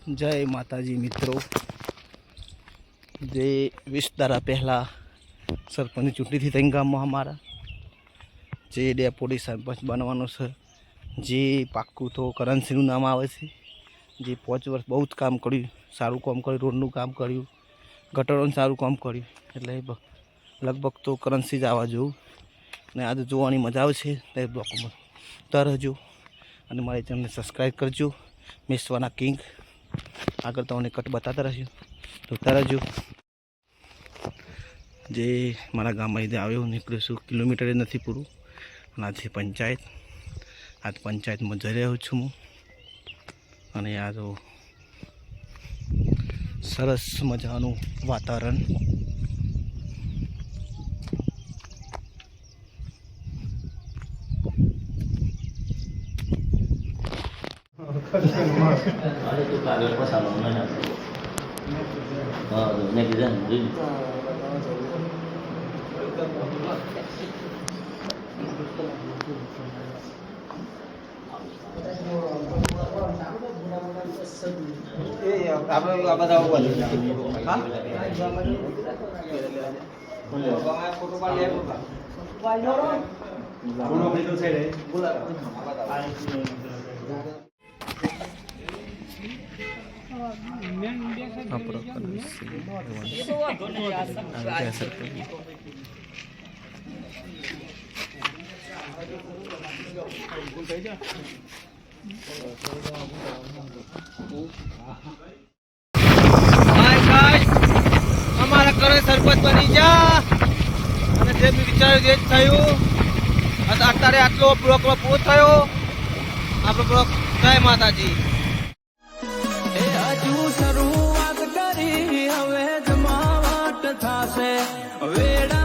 जय माताजी मित्रों। जे 20 दारा पहला सरपंच चूंटणी थी तई गाम में हमारा जे डेपुटी सरपंच बनवानो छे जे पाक्कू तो करंसीनु नाम आवे छे। जे 5 वर्ष बहुत काम कर्યું, सारू काम कर्યું, रोडનું काम કર્યું, ગટરોનું સારું કામ કર્યું, એટલે લગભગ તો કરન્સી જ આવવા જોઉં ને આજે જોવાની મજા આવશે તે બ્લોકમાં ઉતાર રહેજો અને મારી ચેનલને સબસ્ક્રાઈબ કરજો। મેસવાના કિંગ આગળ તમને કટ બતાતા રહીશું તો ઉતાર રહેજો। જે મારા ગામમાં ઇધે આવ્યો નીકળ્યો છું, કિલોમીટર નથી પૂરું અને આજે પંચાયત, આજ પંચાયતમાં જઈ રહ્યો છું હું અને આ તો સરસ મજાનું વાતાવરણ। અમારા ઘરે સરપંચ બની જા અને જે મેં વિચાર્યું એ જ થયું। અત્યારે આટલો બ્લોક પૂરો થયો આપણો બ્લોક। જય માતાજી। હજુ શરૂઆત કરી હવે જમાવટ થાશે વેડા